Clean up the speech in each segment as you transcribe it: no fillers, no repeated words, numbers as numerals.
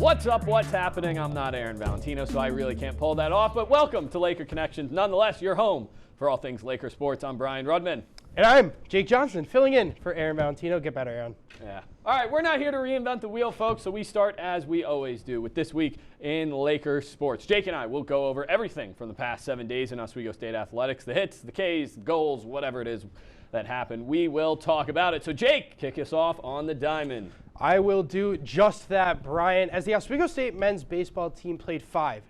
What's up? What's happening? I'm not Aaron Valentino, so I really can't pull that off. But welcome to Laker Connections. Nonetheless, your home for all things Laker sports. I'm Brian Rudman. And I'm Jake Johnson, filling in for Aaron Valentino. Get better, Aaron. Yeah. All right, we're not here to reinvent the wheel, folks, so we start as we always do with This Week in Laker Sports. Jake and I will go over everything from the past 7 days in Oswego State athletics, the hits, the Ks, the goals, whatever it is that happened. We will talk about it. So, Jake, kick us off on the diamond. I will do just that, Brian. As the Oswego State men's baseball team played five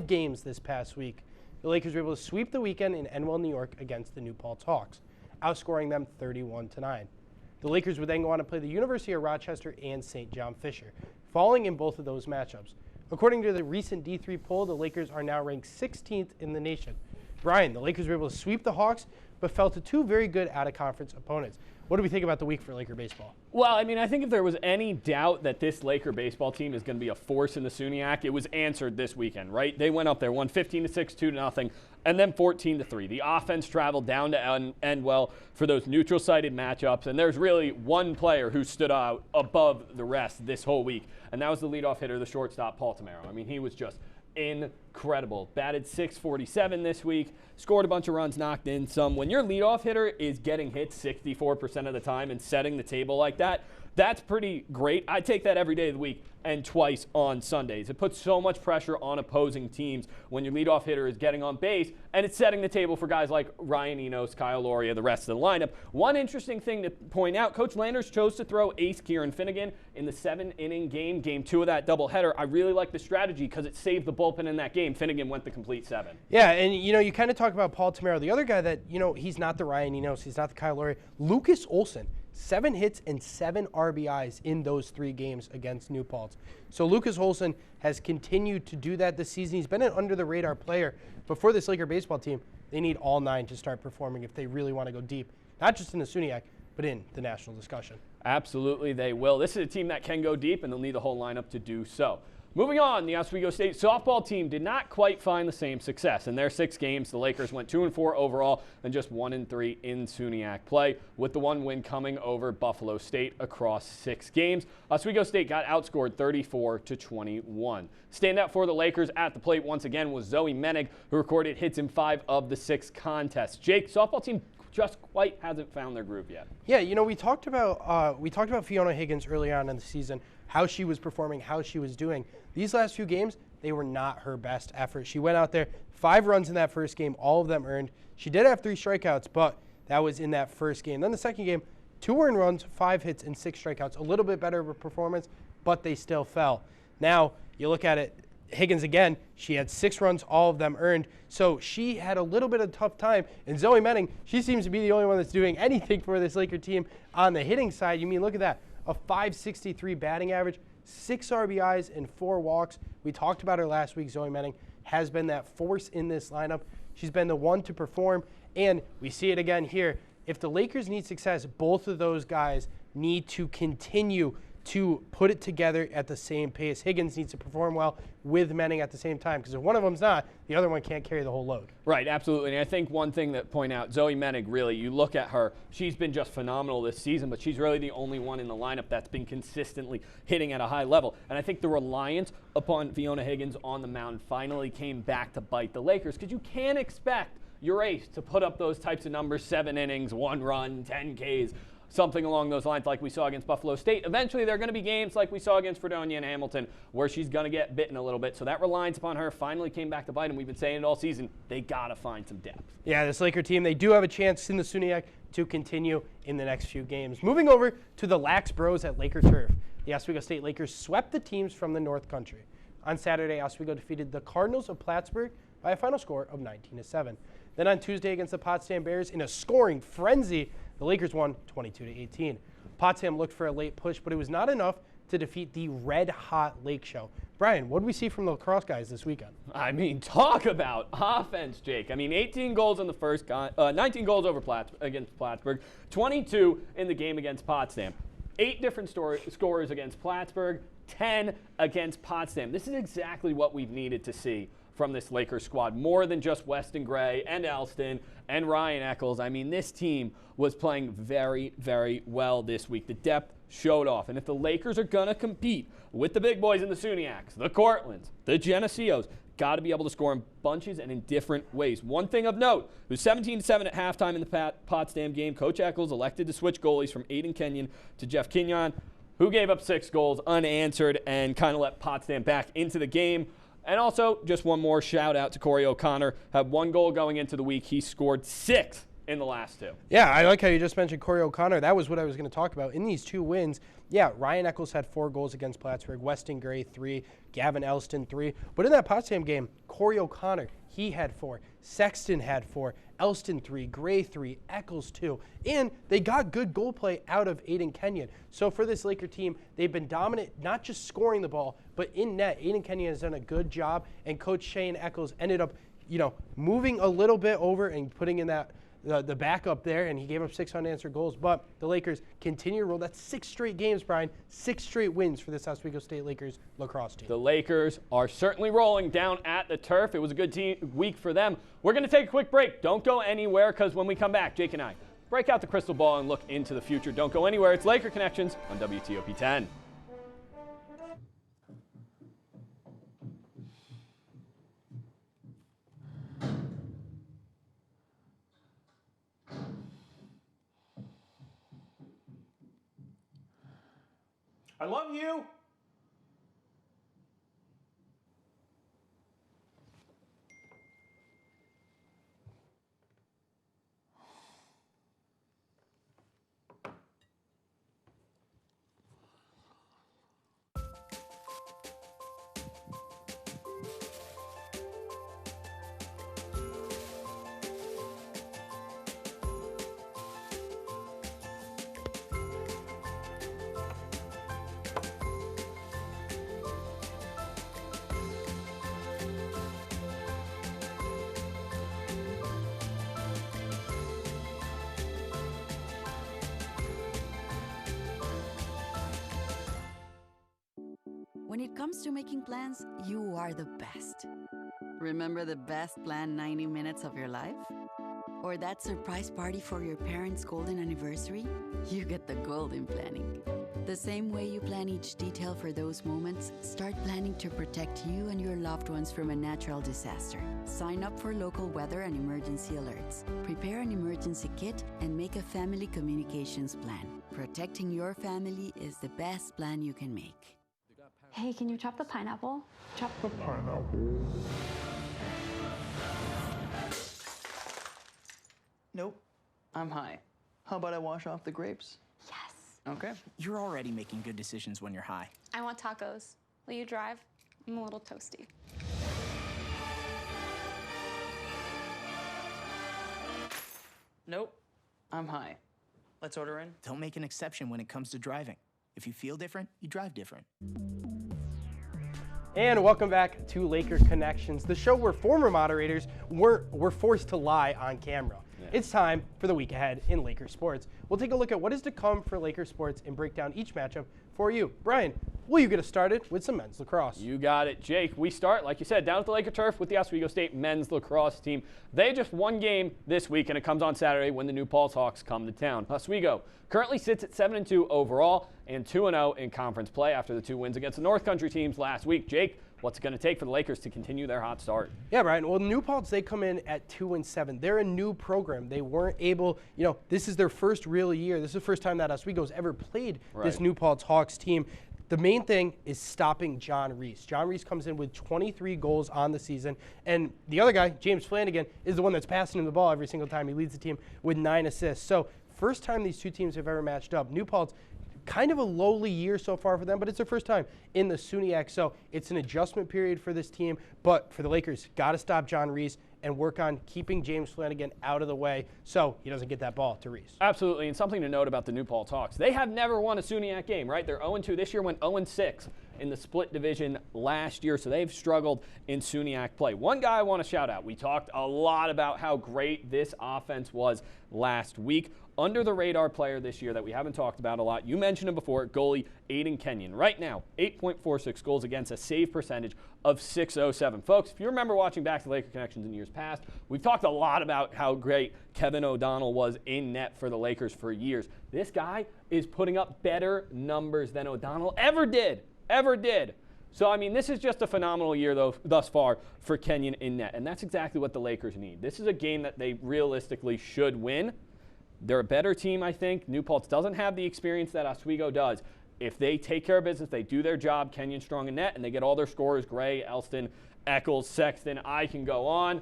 games this past week, the Lakers were able to sweep the weekend in Enwell, New York against the New Paltz Hawks, outscoring them 31-9. The Lakers would then go on to play the University of Rochester and St. John Fisher, falling in both of those matchups. According to the recent D3 poll, the Lakers are now ranked 16th in the nation. Brian, the Lakers were able to sweep the Hawks, but fell to two very good out-of-conference opponents. What do we think about the week for Laker baseball? Well, I mean, I think if there was any doubt that this Laker baseball team is going to be a force in the SUNYAC, it was answered this weekend, right? They went up there, won 15-6, 2-0, and then 14-3. The offense traveled down to Endwell for those neutral-sided matchups, and there's really one player who stood out above the rest this whole week, and that was the leadoff hitter, the shortstop, Paul Tamaro. I mean, he was just incredible. Batted .647 this week, scored a bunch of runs, knocked in some. When your leadoff hitter is getting hit 64% of the time and setting the table like that, that's pretty great. I take that every day of the week and twice on Sundays. It puts so much pressure on opposing teams when your leadoff hitter is getting on base, and it's setting the table for guys like Ryan Enos, Kyle Loria, the rest of the lineup. One interesting thing to point out, Coach Landers chose to throw ace Kieran Finnegan in the 7-inning game 2 of that doubleheader. I really like the strategy because it saved the bullpen in that game. Finnegan went the complete 7. Yeah, and you kind of talk about Paul Tamaro. The other guy that, he's not the Ryan Enos, he's not the Kyle Loria, Lucas Olson. 7 hits and 7 RBIs in those 3 games against New Paltz. So Lucas Olson has continued to do that this season. He's been an under-the-radar player. But for this Laker baseball team, they need all 9 to start performing if they really want to go deep, not just in the SUNYAC, but in the national discussion. Absolutely, they will. This is a team that can go deep, and they'll need the whole lineup to do so. Moving on, the Oswego State softball team did not quite find the same success. In their 6 games, the Lakers went 2-4 overall and just 1-3 in SUNYAC play, with the one win coming over Buffalo State across 6 games. Oswego State got outscored 34-21. Standout for the Lakers at the plate once again was Zoe Menig, who recorded hits in 5 of the 6 contests. Jake, softball team just quite hasn't found their groove yet. Yeah, we talked about Fiona Higgins early on in the season, how she was performing, how she was doing. These last few games, they were not her best effort. She went out there, 5 runs in that first game, all of them earned. She did have 3 strikeouts, but that was in that first game. Then the second game, 2 earned runs, 5 hits, and 6 strikeouts. A little bit better of a performance, but they still fell. Now, you look at it, Higgins again, she had 6 runs, all of them earned. So she had a little bit of a tough time. And Zoe Menig, she seems to be the only one that's doing anything for this Laker team on the hitting side. Look at that, a .563 batting average, 6 RBIs and 4 walks. We talked about her last week. Zoe Menig has been that force in this lineup. She's been the one to perform, and we see it again here. If the Lakers need success, both of those guys need to continue to put it together at the same pace. Higgins needs to perform well with Menig at the same time, because if one of them's not, the other one can't carry the whole load. Right, absolutely. And I think one thing that point out, Zoe Menig, really, you look at her, she's been just phenomenal this season, but she's really the only one in the lineup that's been consistently hitting at a high level. And I think the reliance upon Fiona Higgins on the mound finally came back to bite the Lakers, because you can't expect your ace to put up those types of numbers, 7 innings, 1 run, 10 Ks, something along those lines like we saw against Buffalo State. Eventually, there are going to be games like we saw against Fredonia and Hamilton where she's going to get bitten a little bit. So that reliance upon her finally came back to bite, and we've been saying it all season. They got to find some depth. Yeah, this Laker team, they do have a chance in the SUNYAC to continue in the next few games. Moving over to the Lax Bros at Laker Turf. The Oswego State Lakers swept the teams from the North Country. On Saturday, Oswego defeated the Cardinals of Plattsburgh by a final score of 19-7. Then on Tuesday against the Potsdam Bears in a scoring frenzy, the Lakers won 22-18. Potsdam looked for a late push, but it was not enough to defeat the red-hot Lake Show. Brian, what did we see from the lacrosse guys this weekend? Talk about offense, Jake. 18 goals in the first, 19 goals against Plattsburgh, 22 in the game against Potsdam. 8 different scorers against Plattsburgh, 10 against Potsdam. This is exactly what we've needed to see from this Lakers squad. More than just Weston Gray and Elston and Ryan Eccles. I mean, this team was playing very, very well this week. The depth showed off. And if the Lakers are going to compete with the big boys in the Suniacs, the Cortlands, the Geneseos, got to be able to score in bunches and in different ways. One thing of note, it was 17-7 at halftime in the Potsdam game. Coach Eccles elected to switch goalies from Aiden Kenyon to Jeff Kenyon, who gave up 6 goals unanswered and kind of let Potsdam back into the game. And also, just one more shout out to Corey O'Connor. Had 1 goal going into the week. He scored 6 in the last 2. Yeah, I like how you just mentioned Corey O'Connor. That was what I was going to talk about. In these 2 wins, yeah, Ryan Eccles had 4 goals against Plattsburgh, Weston Gray 3, Gavin Elston 3. But in that Potsdam game, Corey O'Connor, he had 4. Sexton had 4. Elston 3, Gray 3, Eccles 2. And they got good goal play out of Aiden Kenyon. So for this Laker team, they've been dominant, not just scoring the ball, but in net. Aiden Kenyon has done a good job, and Coach Shane Eccles ended up, moving a little bit over and putting in that the backup there, and he gave up 6 unanswered goals. But the Lakers continue to roll. That's 6 straight games, Brian. 6 straight wins for this Oswego State Lakers lacrosse team. The Lakers are certainly rolling down at the turf. It was a good week for them. We're going to take a quick break. Don't go anywhere, because when we come back, Jake and I break out the crystal ball and look into the future. Don't go anywhere. It's Laker Connections on WTOP 10. I love you. When it comes to making plans, you are the best. Remember the best planned 90 minutes of your life? Or that surprise party for your parents' golden anniversary? You get the golden planning. The same way you plan each detail for those moments, start planning to protect you and your loved ones from a natural disaster. Sign up for local weather and emergency alerts. Prepare an emergency kit and make a family communications plan. Protecting your family is the best plan you can make. Hey, can you chop the pineapple? Chop the pineapple. Nope, I'm high. How about I wash off the grapes? Yes. Okay. You're already making good decisions when you're high. I want tacos. Will you drive? I'm a little toasty. Nope, I'm high. Let's order in. Don't make an exception when it comes to driving. If you feel different, you drive different. And welcome back to Laker Connections, the show where former moderators were forced to lie on camera. Yeah. It's time for the week ahead in Laker sports. We'll take a look at what is to come for Laker sports and break down each matchup for you. Brian, will you get us started with some men's lacrosse? You got it, Jake. We start, like you said, down at the Laker turf with the Oswego State men's lacrosse team. They just won game this week, and it comes on Saturday when the New Paltz Hawks come to town. Oswego currently sits at 7-2 overall and 2-0 in conference play after the 2 wins against the North Country teams last week. Jake, what's it going to take for the Lakers to continue their hot start? Yeah, Brian. Well, New Paltz, they come in at 2-7. They're a new program. They weren't able, this is their first real year. This is the first time that Oswego's ever played this New Paltz Hawks team. The main thing is stopping John Reese. John Reese comes in with 23 goals on the season. And the other guy, James Flanagan, is the one that's passing him the ball every single time. He leads the team with 9 assists. So first time these 2 teams have ever matched up. New Paltz, kind of a lowly year so far for them, but it's their first time in the SUNYAC. So it's an adjustment period for this team. But for the Lakers, got to stop John Reese and work on keeping James Flanagan out of the way so he doesn't get that ball to Reese. Absolutely, and something to note about the New Paltz Hawks. They have never won a SUNYAC game, right? They're 0-2 this year, went 0-6 in the split division last year, so they've struggled in SUNYAC play. One guy I want to shout out. We talked a lot about how great this offense was last week. Under the radar player this year that we haven't talked about a lot. You mentioned him before, goalie Aiden Kenyon. Right now, 8.46 goals against, a save percentage of .607. Folks, if you remember watching Back to Laker Connections in years past, we've talked a lot about how great Kevin O'Donnell was in net for the Lakers for years. This guy is putting up better numbers than O'Donnell ever did. So, I mean, this is just a phenomenal year, though, thus far for Kenyon in net, and that's exactly what the Lakers need. This is a game that they realistically should win. They're a better team, I think. New Paltz doesn't have the experience that Oswego does. If they take care of business, they do their job, Kenyon strong in net, and they get all their scorers, Gray, Elston, Eccles, Sexton, I can go on,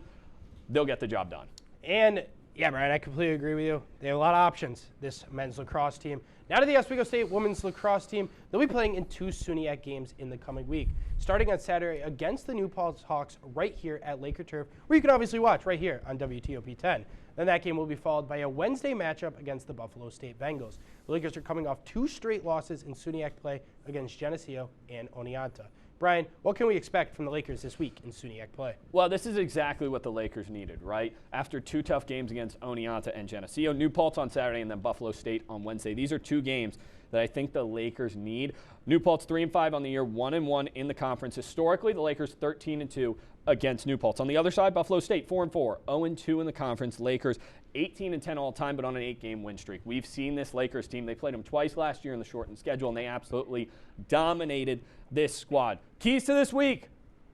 they'll get the job done. And, yeah, Brian, I completely agree with you. They have a lot of options, this men's lacrosse team. Now to the Oswego State women's lacrosse team. They'll be playing in 2 SUNYAC games in the coming week, starting on Saturday against the New Paltz Hawks right here at Laker Turf, where you can obviously watch right here on WTOP 10. Then that game will be followed by a Wednesday matchup against the Buffalo State Bengals. The Lakers are coming off 2 straight losses in SUNYAC play against Geneseo and Oneonta. Brian, what can we expect from the Lakers this week in SUNYAC play? Well, this is exactly what the Lakers needed, right? After 2 tough games against Oneonta and Geneseo, New Paltz on Saturday and then Buffalo State on Wednesday. These are 2 games that I think the Lakers need. New Paltz 3-5 on the year, 1-1 in the conference. Historically, the Lakers 13-2 against New Paltz. On the other side, Buffalo State 4-4, 0-2 in the conference. Lakers 18-10 all time, but on an 8-game win streak. We've seen this Lakers team. They played them twice last year in the shortened schedule, and they absolutely dominated this squad. Keys to this week.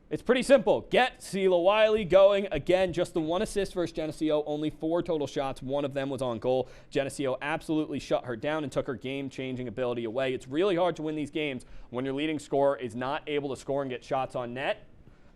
It's pretty simple. Get Sela Wiley going. Again, just the 1 assist versus Geneseo, only 4 total shots. 1 of them was on goal. Geneseo absolutely shut her down and took her game-changing ability away. It's really hard to win these games when your leading scorer is not able to score and get shots on net.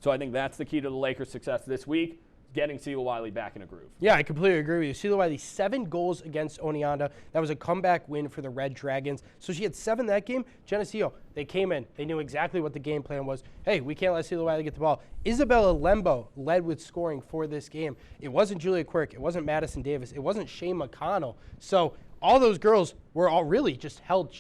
So I think that's the key to the Lakers' success this week, getting Sela Wiley back in a groove. Yeah, I completely agree with you. Sela Wiley, 7 goals against Oneonta. That was a comeback win for the Red Dragons. So she had 7 that game. Geneseo, they came in. They knew exactly what the game plan was. Hey, we can't let Sela Wiley get the ball. Isabella Lembo led with scoring for this game. It wasn't Julia Quirk. It wasn't Madison Davis. It wasn't Shane McConnell. So all those girls were all really just held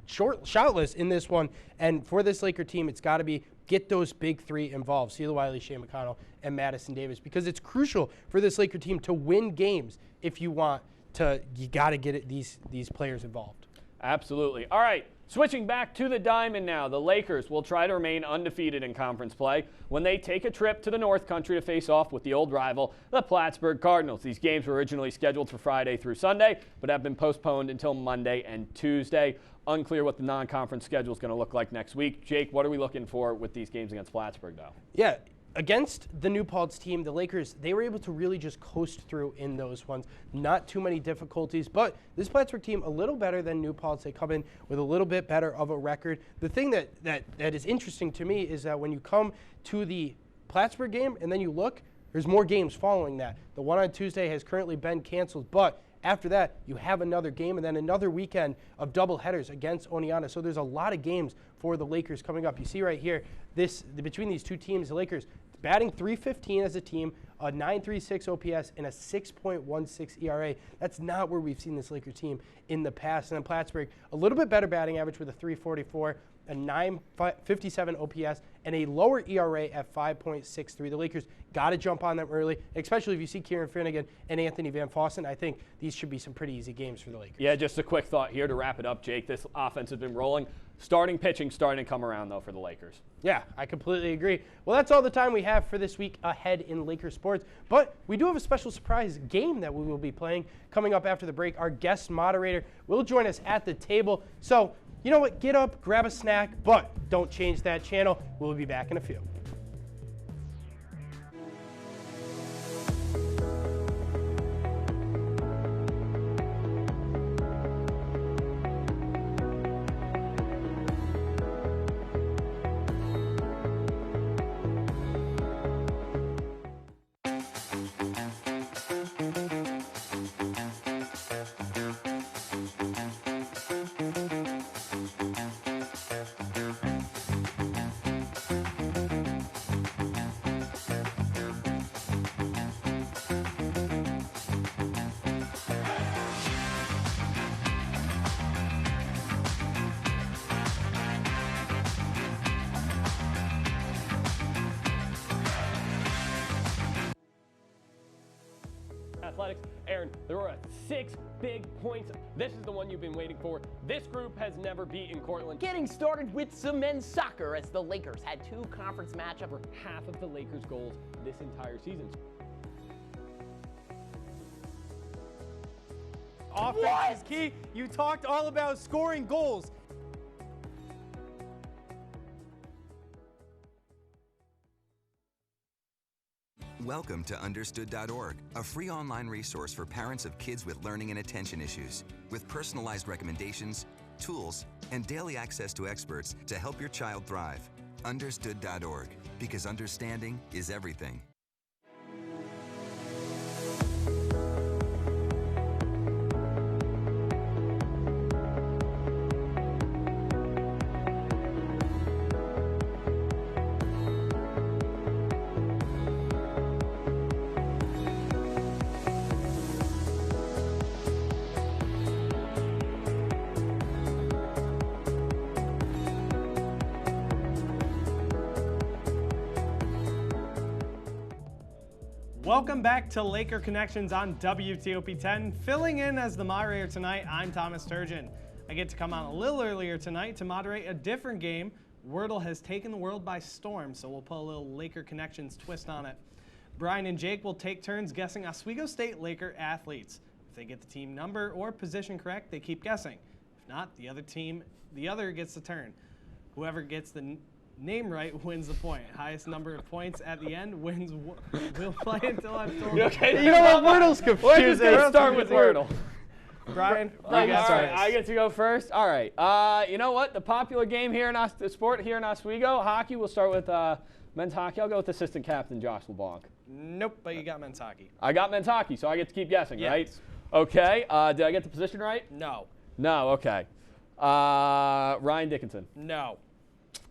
shotless in this one. And for this Laker team, it's got to be get those big 3 involved, Sela Wiley, Shane McConnell, and Madison Davis, because it's crucial for this Laker team to win games if you want to. You got to get these players involved. Absolutely. All right, switching back to the Diamond now. The Lakers will try to remain undefeated in conference play when they take a trip to the North Country to face off with the old rival, the Plattsburgh Cardinals. These games were originally scheduled for Friday through Sunday, but have been postponed until Monday and Tuesday. Unclear what the non-conference schedule is going to look like next week. Jake, what are we looking for with these games against Plattsburgh, though? Yeah, against the New Paltz team, the Lakers, they were able to really just coast through in those ones. Not too many difficulties, but this Plattsburgh team, a little better than New Paltz. They come in with a little bit better of a record. The thing that is interesting to me is that when you come to the Plattsburgh game and then you look, there's more games following that. The one on Tuesday has currently been canceled, but after that, you have another game and then another weekend of double headers against Oneonta. So there's a lot of games for the Lakers coming up. You see right here, between these 2 teams, the Lakers batting .315 as a team, a .936 OPS, and a 6.16 ERA. That's not where we've seen this Lakers team in the past. And then Plattsburgh, a little bit better batting average with a .344, a .957 OPS, and a lower ERA at 5.63. The Lakers got to jump on them early, especially if you see Kieran Finnegan and Anthony Van Fossen. I think these should be some pretty easy games for the Lakers. Yeah, just a quick thought here to wrap it up, Jake. This offense has been rolling. Pitching starting to come around, though, for the Lakers. Yeah, I completely agree. Well, that's all the time we have for this week ahead in Lakers sports. But we do have a special surprise game that we will be playing coming up after the break. Our guest moderator will join us at the table. So, you know what? Get up, grab a snack, but don't change that channel. We'll be back in a few. Athletics. Aaron, there were 6 big points. This is the one you've been waiting for. This group has never beaten Cortland. Getting started with some men's soccer as the Lakers had 2 conference matchups. For half of the Lakers' goals this entire season. Offense is key. You talked all about scoring goals. Welcome to Understood.org, a free online resource for parents of kids with learning and attention issues, with personalized recommendations, tools, and daily access to experts to help your child thrive. Understood.org, because understanding is everything. Welcome back to Laker Connections on WTOP 10. Filling in as the moderator tonight, I'm Thomas Turgeon. I get to come on a little earlier tonight to moderate a different game. Wordle has taken the world by storm, so we'll put a little Laker Connections twist on it. Brian and Jake will take turns guessing Oswego State Laker athletes. If they get the team number or position correct, they keep guessing. If not, the other gets the turn. Whoever gets the name right wins the point. Highest number of points at the end wins. We'll play until I'm told. Okay, You know what? Wordle's confusing. We're just going to start with Wordle. Brian, All right, I get to go first. All right. You know what? The popular game here in the sport here in Oswego, hockey. We'll start with men's hockey. I'll go with assistant captain Josh LeBlanc. Nope, but you got men's hockey. I got men's hockey, so I get to keep guessing, Yes. right? Okay. Did I get the position right? No. No. Okay. Ryan Dickinson. No.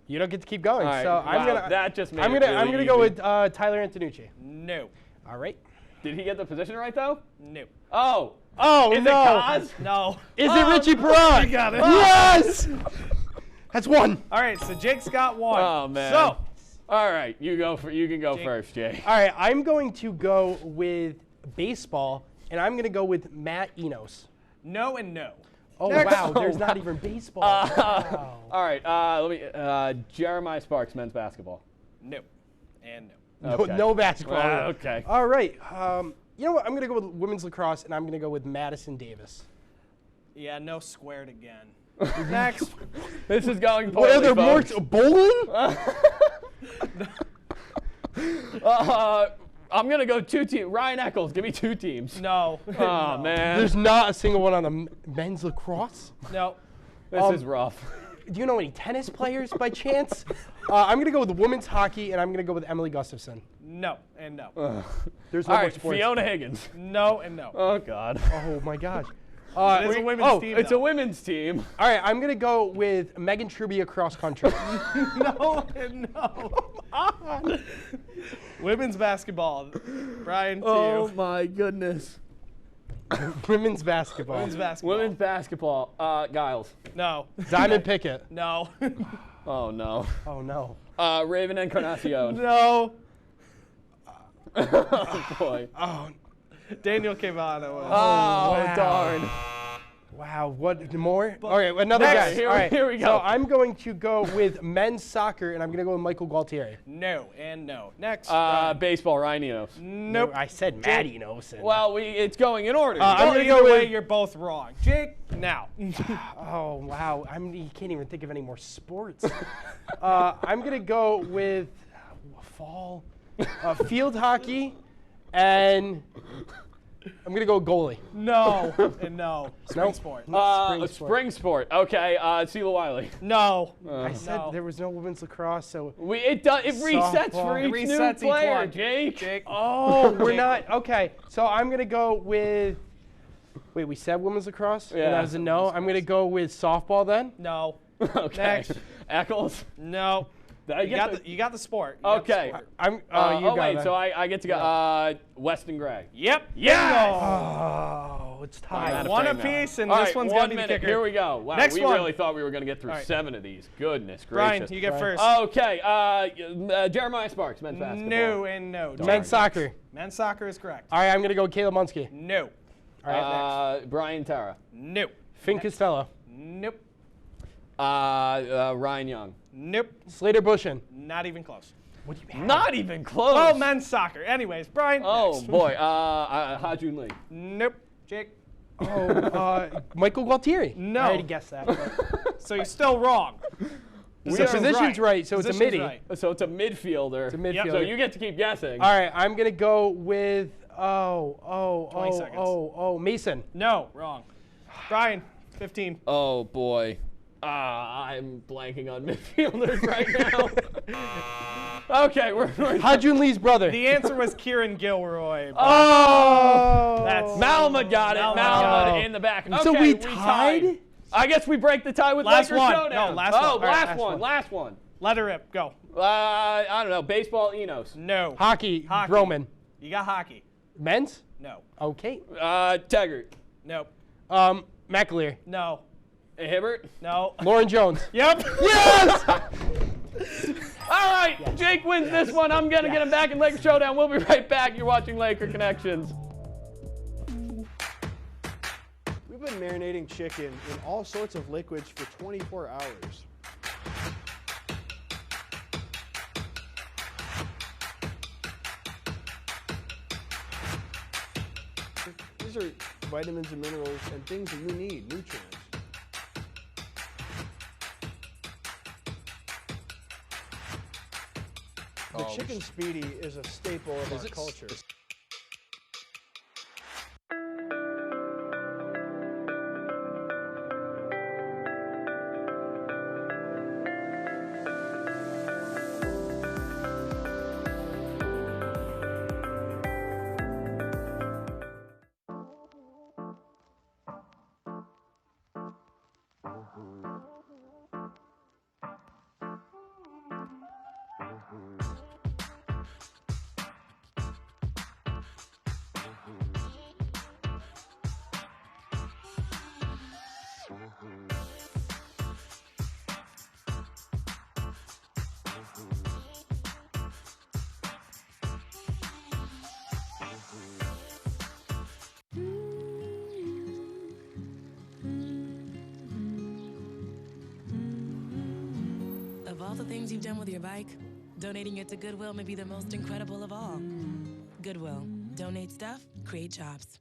You don't get to keep going. All right, So I'm wow, gonna. that just made I'm it gonna. really I'm gonna easy. go with Tyler Antonucci. No. All right. Did he get the position right though? No. Oh. Oh Is no! it Kaz? No. Is it Richie Perron? You got it. Yes. That's one. All right, so Jake's got one. Oh man. So, all right, you can go Jake. first, Jay. All right. I'm going to go with baseball, and I'm gonna go with Matt Enos. no and no. Oh Next. wow! There's not even baseball. Wow. All right, let me Jeremiah Sparks, men's basketball. No. And no. No, Okay. no basketball. Okay. All right. You know what? I'm gonna go with women's lacrosse, and I'm gonna go with Madison Davis. Yeah, no squared again. Next. This is going What poorly, other more folks. bowling? I'm gonna go 2 teams. Ryan Eccles, give me 2 teams. No. Oh No. man, There's not a single one on the men's lacrosse. No. this is rough. Do you know any tennis players by chance? I'm gonna go with women's hockey, and I'm gonna go with Emily Gustafson. No and no. There's no All more right, sports. Fiona Higgins. No and no. Oh God. Oh my gosh. It is a women's team. It's though. a women's team. All right, I'm gonna go with Megan Trubia cross country. No and no. Women's basketball. Brian, to you. my goodness. Women's basketball. Women's basketball. Women's basketball. Giles. No. Diamond Pickett. No. Oh no. Oh no. Raven Encarnacion. No. Oh boy. Oh Daniel Cavano. Oh wow. darn. wow. What more? All right, another Next. guy. Here- All right. here we go. So I'm going to go with men's soccer, and I'm gonna go with Michael Gualtieri. No and no. Next. Baseball. Ryan Enos. Nope. I said Matt Enos. Well, it's going in order. I'm Well, gonna either go way, with- you're both wrong. Jake, now. Oh wow. You can't even think of any more sports. I'm gonna go with fall, field hockey, and I'm gonna go goalie. No and no. Spring Nope. sport. Spring sport. Okay. Sheila Wiley. No. I said No. there was no women's lacrosse, so. It resets for Softball. each new Resets each player, one. Jake. Jake. Oh, we're Jake. not okay. So I'm gonna go with. Wait, we said women's lacrosse. Yeah. And that was a no. I'm gonna go with softball then. No. Okay. Next. Eccles. No. Did I You get got the sport. You got the Okay. sport. I'm. You got wait. that. So I get to go. Weston Gray. Yep. Yes. Oh, Oh, it's I'm tied. out of One frame now. apiece, and All this right, one's 1 gonna be the minute. kicker. Here we go. Wow, Next we one. really thought we were going to get through All right. 7 of these. Goodness Brian, gracious. you get first. Okay, Jeremiah Sparks, men's basketball. No and no. Men's soccer. Men's soccer is correct. All right, I'm going to go Caleb Munsky. No. All right, Brian Tara. No. Finn Costello. Nope. Ryan Young. Nope. Slater Bushin. Not even close. What do you have? Not even close. Oh, men's soccer. Anyways, Brian. Oh, next. boy. Ha-Jun Lee. Nope. Jake. Oh, Michael Gualtieri. No. I already guessed that. but- So you're still wrong. The position's right, so it's a Position's midi. right. So it's a midfielder. It's a midfielder. So you get to keep guessing. All right, I'm going to go with, 20 seconds. Mason. No, wrong. Brian, 15. Oh, boy. I'm blanking on midfielders right now. Okay, we're Ha-Jun Lee's brother. The answer was Kieran Gilroy. Oh! That's Malamud got it. Malamud. Malamud in the back. Okay, So we tied? I guess we break the tie with Last Lakers one. Showdown. No, last oh, one. All right, last one. Last one. Let her rip. Go. I don't know. Baseball, Enos. No. Hockey, Broman. You got hockey. Men's? No. Okay. Taggart. Nope. McAleer. No. Hibbert. No. Lauren Jones. Yep. Yes! All right, Jake wins this one. I'm going to get him back in Lakers Showdown. We'll be right back. You're watching Laker Connections. We've been marinating chicken in all sorts of liquids for 24 hours. These are vitamins and minerals and things that you need, nutrients. The chicken speedy is a staple of our culture. Of all the things you've done with your bike, donating it to Goodwill may be the most incredible of all. Goodwill. Donate stuff, create jobs.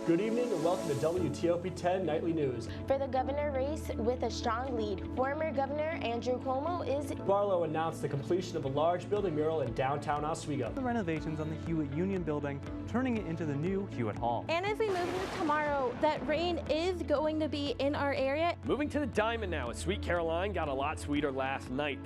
Good evening and welcome to WTOP 10 Nightly News. For the governor race with a strong lead, former Governor Andrew Cuomo is... Barlow announced the completion of a large building mural in downtown Oswego. The renovations on the Hewitt Union Building, turning it into the new Hewitt Hall. And as we move into tomorrow, that rain is going to be in our area. Moving to the Diamond now, as Sweet Caroline got a lot sweeter last night.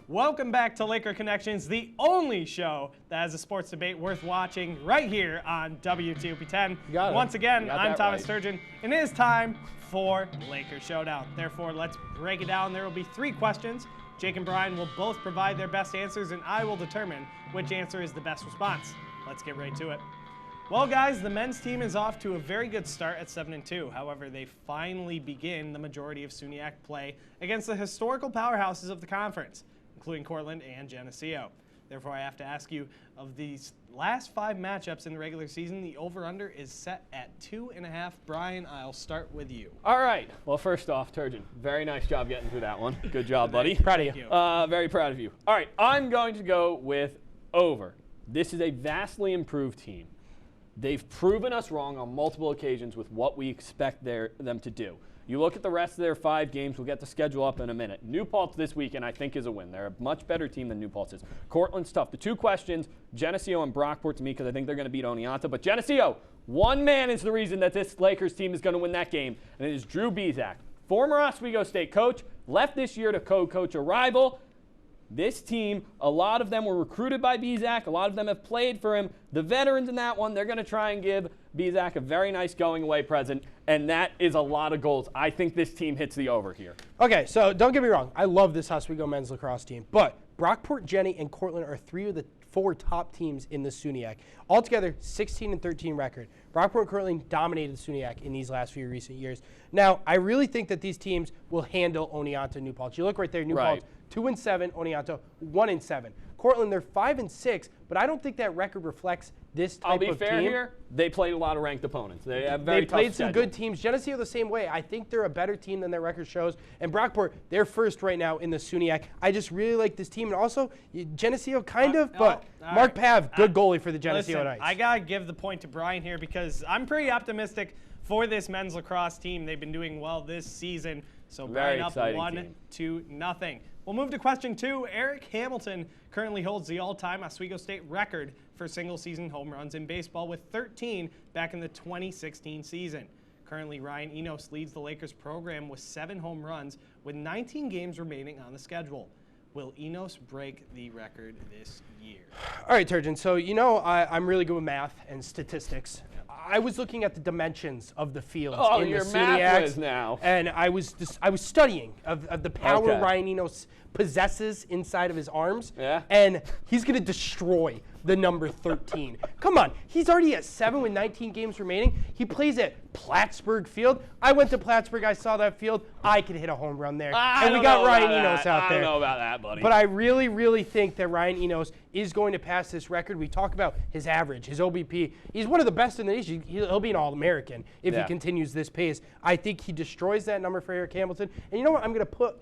Welcome back to Laker Connections, the only show that has a sports debate worth watching right here on WTOP 10. Once again, I'm Thomas Sturgeon, and it is time for Laker Showdown. Therefore, let's break it down. There will be 3 questions. Jake and Brian will both provide their best answers, and I will determine which answer is the best response. Let's get right to it. Well, guys, the men's team is off to a very good start at 7-2. However, they finally begin the majority of SUNYAC play against the historical powerhouses of the conference, including Cortland and Geneseo. Therefore, I have to ask you, of these last 5 matchups in the regular season, the over-under is set at 2.5. Brian, I'll start with you. All right. Well, first off, Turgeon, very nice job getting through that one. Good job, buddy. Proud of you. Very proud of you. All right, I'm going to go with over. This is a vastly improved team. They've proven us wrong on multiple occasions with what we expect them to do. You look at the rest of their 5 games, we'll get the schedule up in a minute. New Paltz this weekend, I think, is a win. They're a much better team than New Paltz is. Cortland's tough. The 2 questions, Geneseo and Brockport to me, because I think they're going to beat Oneonta. But Geneseo, one man is the reason that this Lakers team is going to win that game, and it is Drew Bezak. Former Oswego State coach, left this year to co-coach a rival. This team, a lot of them were recruited by Bezak. A lot of them have played for him. The veterans in that one, they're going to try and give Bizak, a very nice going away present, and that is a lot of goals. I think this team hits the over here. Okay, so don't get me wrong. I love this Oswego men's lacrosse team, but Brockport, Jenny, and Cortland are 3 of the 4 top teams in the SUNYAC. Altogether, 16-13 record. Brockport and Cortland dominated the SUNYAC in these last few recent years. Now, I really think that these teams will handle Oneonta and New Paltz. You look right there, New Paltz 2-7, Oneonta 1-7. Cortland, they're 5-6, but I don't think that record reflects this type of team. I'll be fair here. They played a lot of ranked opponents. They have very tough played schedule. some good teams. Geneseo the same way. I think they're a better team than their record shows. And Brockport, they're first right now in the SUNYAC. I just really like this team. And also, Geneseo kind of, but Mark Pav, good goalie for the Geneseo Knights. I got to give the point to Brian here because I'm pretty optimistic for this men's lacrosse team. They've been doing well this season. So Brian up 1-0. We'll move to question 2. Eric Hamilton currently holds the all-time Oswego State record for single-season home runs in baseball with 13 back in the 2016 season. Currently, Ryan Enos leads the Lakers program with 7 home runs with 19 games remaining on the schedule. Will Enos break the record this year? All right, Turgeon. So, I'm really good with math and statistics. I was looking at the dimensions of the fields in the SUNYAC now. And I was studying of the power Ryan Enos possesses inside of his arms. Yeah. And he's going to destroy the number 13. Come on. He's already at 7 with 19 games remaining. He plays at Plattsburgh Field. I went to Plattsburgh. I saw that field. I could hit a home run there. And we got Ryan Enos out there. I don't know about that, buddy. But I really, really think that Ryan Enos is going to pass this record. We talk about his average, his OBP. He's one of the best in the nation. He'll be an All-American if he continues this pace. I think he destroys that number for Eric Hamilton. And you know what? I'm going to put,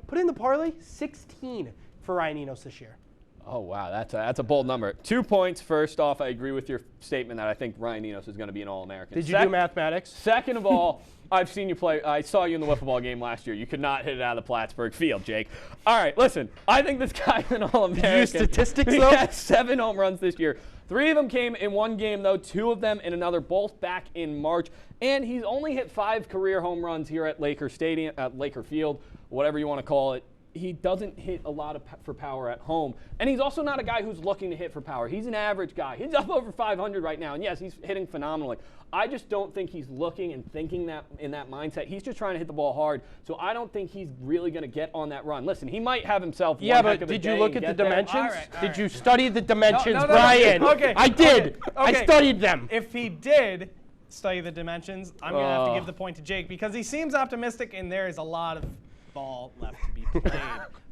put in the parlay 16 for Ryan Enos this year. Oh, wow. That's a bold number. 2 points. First off, I agree with your statement that I think Ryan Enos is going to be an All-American. Did you do mathematics? Second of all, I've seen you play. I saw you in the wiffle ball game last year. You could not hit it out of the Plattsburgh field, Jake. All right, listen. I think this guy's an All-American. Did you use statistics, though? He has 7 home runs this year. 3 of them came in one game, though. 2 of them in another, both back in March. And he's only hit 5 career home runs here at Laker Stadium, at Laker Field, whatever you want to call it. He doesn't hit a lot for power at home. And he's also not a guy who's looking to hit for power. He's an average guy. He's up over 500 right now. And yes, he's hitting phenomenally. I just don't think he's looking and thinking that in that mindset. He's just trying to hit the ball hard. So I don't think he's really going to get on that run. Listen, he might have himself one heck of a day. Yeah, but did you look at the dimensions? All right. Did you study the dimensions, Brian? Okay. I did. Okay. I studied them. If he did study the dimensions, I'm going to have to give the point to Jake because he seems optimistic and there is a lot of ball left to be played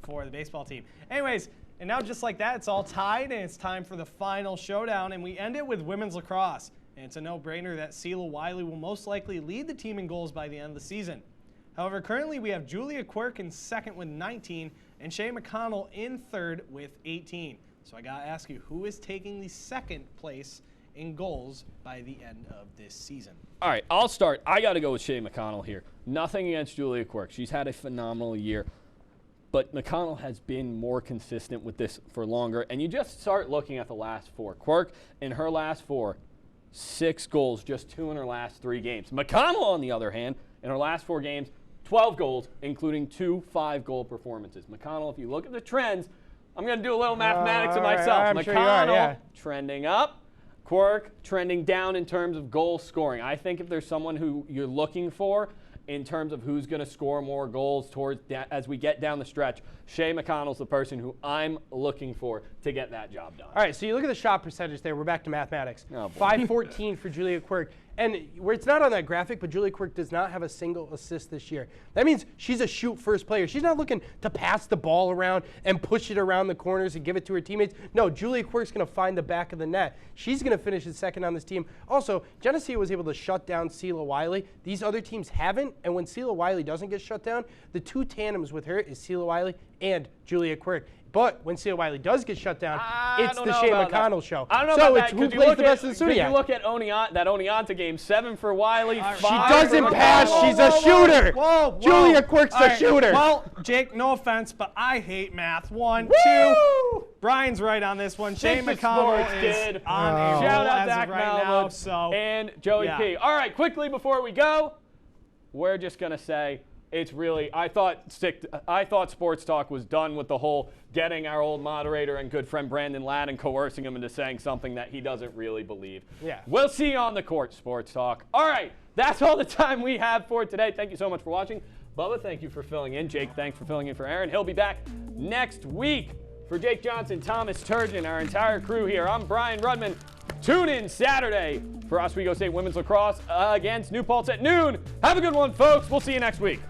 for the baseball team. Anyways, and now just like that, it's all tied, and it's time for the final showdown, and we end it with women's lacrosse. And it's a no-brainer that Selah Wiley will most likely lead the team in goals by the end of the season. However, currently we have Julia Quirk in second with 19, and Shay McConnell in third with 18. So I gotta ask you, who is taking the second place in goals by the end of this season? All right, I'll start. I got to go with Shay McConnell here. Nothing against Julia Quirk. She's had a phenomenal year. But McConnell has been more consistent with this for longer. And you just start looking at the last 4. Quirk, in her last 4, 6 goals, just 2 in her last 3 games. McConnell, on the other hand, in her last 4 games, 12 goals, including 2 5-goal performances. McConnell, if you look at the trends, I'm going to do a little mathematics of myself. I'm McConnell sure you are, yeah. trending up. Quirk trending down in terms of goal scoring. I think if there's someone who you're looking for in terms of who's going to score more goals as we get down the stretch, Shay McConnell's the person who I'm looking for to get that job done. All right, so you look at the shot percentage there. We're back to mathematics. Oh, boy. 514 for Julia Quirk. And where it's not on that graphic, but Julia Quirk does not have a single assist this year. That means she's a shoot-first player. She's not looking to pass the ball around and push it around the corners and give it to her teammates. No, Julia Quirk's going to find the back of the net. She's going to finish in second on this team. Also, Geneseo was able to shut down Selah Wiley. These other teams haven't, and when Selah Wiley doesn't get shut down, the 2 tandems with her is Selah Wiley and Julia Quirk. But when Selah Wiley does get shut down, it's the Shay McConnell show. I don't know so about it's that. who plays the best in the Could you SUNYAC. look at that Oneonta game? 7 for Wiley. She doesn't pass. She's a shooter. Whoa. Julia Quirk's a shooter. Well, Jake, no offense, but I hate math. 1, 2. Brian's right on this one. Shay McConnell is on a roll Shout out as Zach of right now. So, and Joey P. All right, quickly before we go, we're just going to say It's really, I thought Sports Talk was done with the whole getting our old moderator and good friend Brandon Ladd and coercing him into saying something that he doesn't really believe. Yeah. We'll see you on the court, Sports Talk. All right, that's all the time we have for today. Thank you so much for watching. Bubba, thank you for filling in. Jake, thanks for filling in for Aaron. He'll be back next week. For Jake Johnson, Thomas Turgeon, our entire crew here, I'm Brian Rudman. Tune in Saturday for Oswego State Women's Lacrosse against New Paltz at noon. Have a good one, folks. We'll see you next week.